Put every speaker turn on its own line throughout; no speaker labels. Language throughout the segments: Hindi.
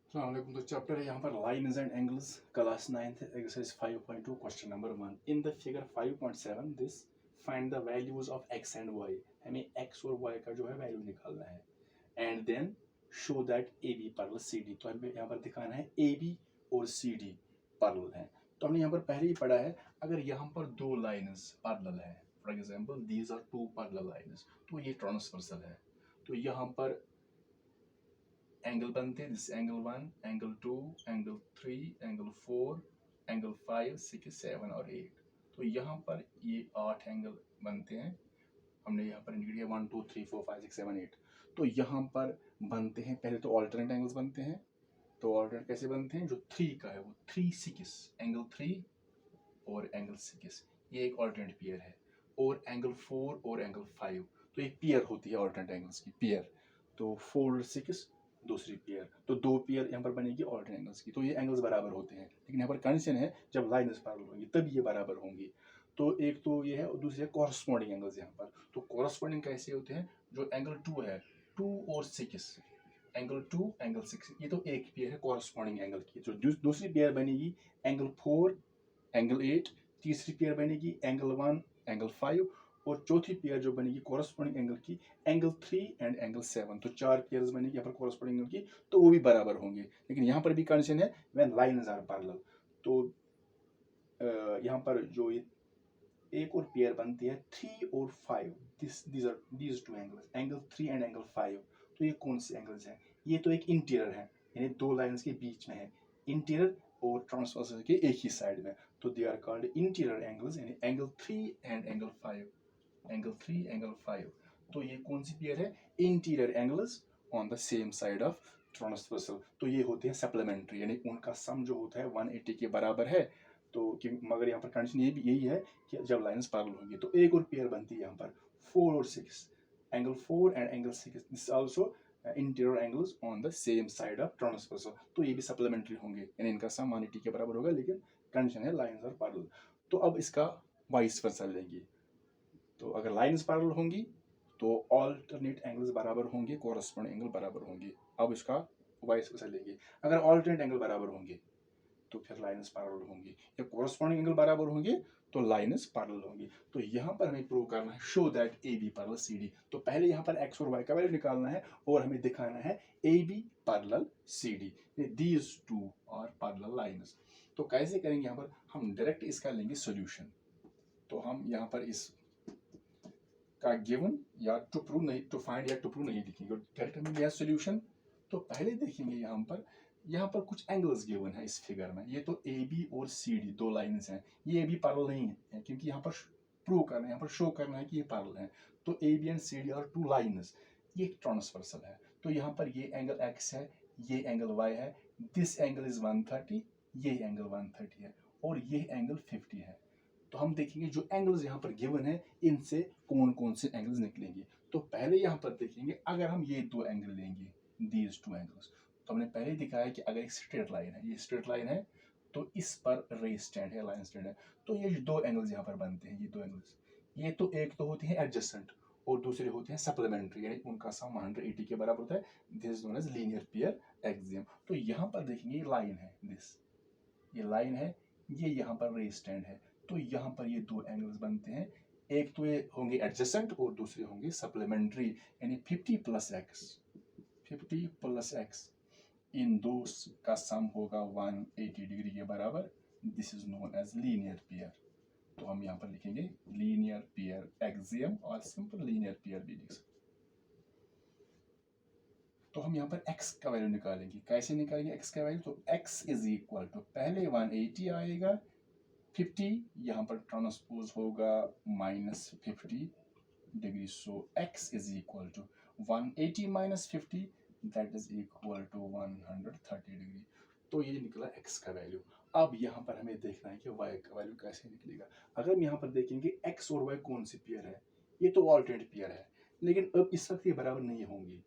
अस्सलामुअलैकुम। तो चैप्टर है यहाँ पर lines and angles, class 9th exercise 5.2 question number 1। In the figure 5.7 this find the values of x and y। हमें x और y का जो है वैल्यू निकालना है। And then show that A B parallel C D. तो हमें यहाँ पर दिखाना है ए बी और सी डी पैरेलल है। तो हमने यहाँ पर पहले ही पढ़ा है, अगर यहाँ पर दो लाइन्स पैरेलल है, for example these are two parallel lines, तो ये ट्रांसवर्सल है। तो यहाँ पर एंगल बनते हैं, जैसे angle 1, angle 2, angle 3, angle 4, angle 5, 6, 7 और 8। तो यहाँ पर ये 8 एंगल बनते हैं। हमने यहाँ पर इंडिकेट किया 1 2 3 4 5 6 7 8। तो यहाँ पर बनते हैं, पहले तो ऑल्टरनेट एंगल्स बनते हैं। तो ऑल्टरनेट कैसे बनते हैं? जो 3 का है वो 3 6, एंगल 3 और एंगल 6, ये एक ऑल्टरनेट पेयर है। और एंगल 4 और एंगल 5, तो एक पेयर होती है ऑल्टरनेट एंगल्स की, पेयर। तो 4 और 6 दूसरी पेयर, तो दो पेयर यहाँ पर बनेगी ऑल्टरनेट एंगल्स की। तो ये एंगल्स बराबर होते हैं, लेकिन यहाँ पर कंडीशन है जब लाइन्स पैरेलल होंगी तब ये बराबर होंगी। तो एक तो ये है और दूसरी है कॉरस्पॉन्डिंग एंगल्स यहाँ पर। तो कॉरस्पॉन्डिंग कैसे होते हैं? जो एंगल 2 है, 2 और 6, एंगल 2 एंगल 6, ये तो एक पेयर है कॉरस्पॉन्डिंग एंगल की। जो दूसरी पेयर बनेगी एंगल 4 एंगल 8, तीसरी पेयर बनेगी एंगल 1 एंगल 5, और चौथी पेयर जो बनेगी कॉरस्पॉन्डिंग एंगल की एंगल 3 एंड एंगल 7। तो 4 पेयर्स बनेगी यहाँ पर कॉरस्पॉन्डिंग एंगल की, तो वो भी बराबर होंगे। लेकिन यहाँ पर भी कंडीशन है व्हेन लाइन्स आर पैरेलल। तो यहाँ पर जो ये एक और पेयर बनती है 3 और 5, these two angles, angle 3 and angle 5। तो ये कौन से एंगल्स हैं? ये तो एक इंटीरियर है, यानी दो लाइन्स के बीच में है, इंटीरियर और ट्रांसवर्सल के एक ही साइड में। तो they are called interior angles, यानी angle 3 and angle 5, angle 3 angle 5। तो ये कौन सी पेयर है? Interior angles on the same side of transversal. तो ये होते हैं सप्लीमेंट्री, यानी उनका सम जो होता है 180 के बराबर है। तो मगर यहाँ पर कंडीशन ये भी यही है कि जब लाइन्स पैरेलल होंगी। तो एक और पेयर बनती है यहाँ पर 4 और 6, angle 4 and angle 6, this also interior angles on the same side of transversal. तो ये भी सप्लीमेंट्री होंगे, यानी इनका सम 180 के बराबर होगा, लेकिन कंडीशन है लाइन्स आर पैरेलल। तो अब इसका वाइस वर्सा लेंगे। तो अगर लाइन्स पैरेलल होंगी तो ऑल्टरनेट एंगल्स बराबर होंगे, कोरस्पॉन्डिंग एंगल बराबर होंगे। अब इसका वाइस वर्सा लेंगे। अगर ऑल्टरनेट एंगल बराबर होंगे तो फिर लाइन्स पैरेलल होंगी, या कोरस्पॉन्डिंग एंगल बराबर होंगे तो लाइन्स पैरेलल होंगी। तो यहाँ पर हमें प्रूव करना है show that A B parallel C D. तो पहले यहाँ पर एक्स और वाई का वैल्यू निकालना है और हमें दिखाना है A B parallel C D, these two are parallel lines. तो कैसे करेंगे? यहाँ पर हम डायरेक्ट इसका लेंगे सोल्यूशन। तो हम यहाँ पर इस का गिवन या टू प्रूव नहीं, टू फाइंड या टू प्रूव नहीं लिखेंगे, डायरेक्ट हमें लिया सोल्यूशन। तो पहले देखेंगे यहाँ पर कुछ एंगल्स गिवन है इस फिगर में। ये तो ए बी और सी डी दो लाइन्स हैं, ये भी पैरेलल नहीं है, क्योंकि यहाँ पर प्रूव करना है, यहाँ पर शो करना है कि ये पैरेलल है। तो A B and C D are two lines, ये एक ट्रांसवर्सल है। तो यहाँ पर ये एंगल एक्स है, ये एंगल वाई है, दिस एंगल इज 130, ये एंगल 130 है, और ये एंगल 50 है। तो हम देखेंगे जो एंगल्स यहाँ पर गिवन है इनसे कौन कौन से एंगल्स निकलेंगे। तो पहले यहाँ पर देखेंगे, अगर हम ये दो एंगल लेंगे, दीज टू एंगल्स, तो हमने पहले दिखाया कि अगर एक स्ट्रेट लाइन है, ये स्ट्रेट लाइन है, तो इस पर रे स्टैंड है, लाइन स्टैंड है। तो ये दो एंगल्स यहाँ पर बनते हैं, ये दो एंगल्स, ये तो एक तो होती है एडजस्टेंट और दूसरे होते हैं सप्लीमेंट्री, यानी उनका सम 180 के बराबर होता है। This is known as linear pair axiom. तो यहाँ पर देखेंगे ये लाइन है, दिस ये लाइन है, ये यहाँ पर रे स्टैंड है। तो यहाँ पर ये दो एंगल्स बनते हैं, एक तो ये होंगे एडजेसेंट और दूसरे होंगे सप्लीमेंट्री, यानी 50 प्लस एक्स, 50 प्लस एक्स, इन दो का सम होगा 180 डिग्री के बराबर। This is known as linear pair. तो हम यहाँ पर लिखेंगे लीनियर पेयर एक्सियम, और सिंपल लीनियर पेयर भी लिख सकते। तो हम यहाँ पर x का वैल्यू निकालेंगे। कैसे निकालेंगे x का वैल्यू? तो x इज इक्वल टू पहले 180 आएगा, 50 यहाँ पर ट्रांसपोज होगा -50 degree. So x is equal to 180 minus 50, that is equal to 130 degree. तो ये निकला x का वैल्यू। अब यहाँ पर हमें देखना है कि y का वैल्यू कैसे निकलेगा। अगर हम यहाँ पर देखेंगे x और y कौन सी पेयर है, ये तो ऑल्टरनेट पेयर है, लेकिन अब इस वक्त ये बराबर नहीं होंगी।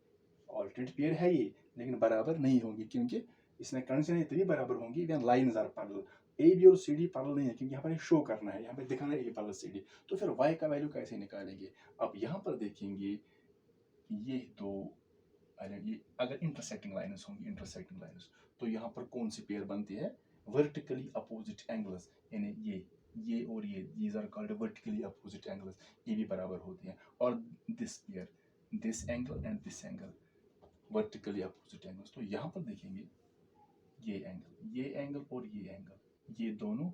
ऑल्टरनेट पेयर है ये, लेकिन बराबर नहीं होंगी, क्योंकि इसमें कंडीशन है तभी बराबर होंगी when lines are parallel. A B और सी डी पैरेलल नहीं है, क्योंकि यहाँ पर शो करना है, यहाँ पे दिखाना है ए पैरेलल सी डी। तो फिर y का वैल्यू कैसे निकालेंगे? अब यहाँ पर देखेंगे ये दो आइलैंड, ये अगर इंटरसेक्टिंग लाइन्स होंगी, इंटरसेक्टिंग लाइन्स, तो यहाँ पर कौन सी पेयर बनती है, वर्टिकली अपोजिट एंगल्स, यानी ये और ये, these are called vertically opposite angles, ये भी बराबर होती हैं। और this pair, this angle and this angle, vertically opposite angles, तो यहाँ पर देखेंगे ये एंगल और ये एंगल, ये दोनों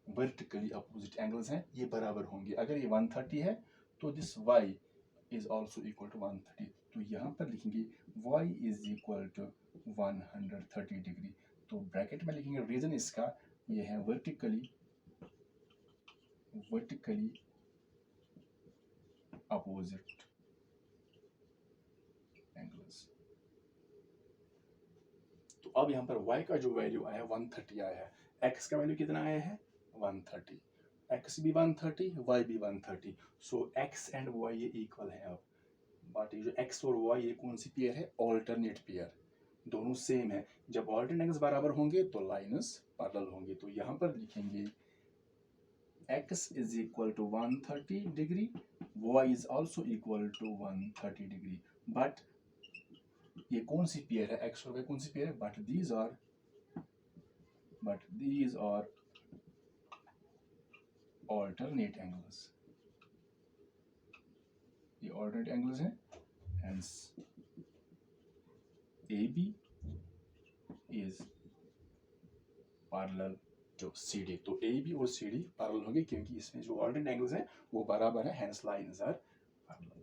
वर्टिकली अपोजिट एंगल्स हैं, ये बराबर होंगे। अगर ये 130 है तो this y is also equal to 130, तो यहाँ पर लिखेंगे y is equal to 130 degree. तो ब्रैकेट में लिखेंगे, रीजन इसका ये है वर्टिकली अपोजिट एंगल्स। तो अब यहाँ पर y का जो वैल्यू आया है 130 आया है, x का वैल्यू कितना आया है 130, x भी 130, y भी 130, सो x एंड y ये इक्वल है। अब बट ये जो x और y ये कौन सी पेयर है, ऑल्टरनेट पेयर, दोनों सेम है। जब ऑल्टरनेट एंगल्स बराबर होंगे तो लाइन्स पैरेलल होंगे। तो यहाँ पर लिखेंगे x is equal to 130 degree, y is also equal to 130 degree, but ये कौन सी पेयर है, x और y कौन सी पेयर है, but these are alternate angles, ये alternate angles हैं, hence AB is parallel to CD। तो AB और CD पैरेलल होंगे क्योंकि इसमें जो alternate angles हैं वो बराबर है, hence lines are parallel।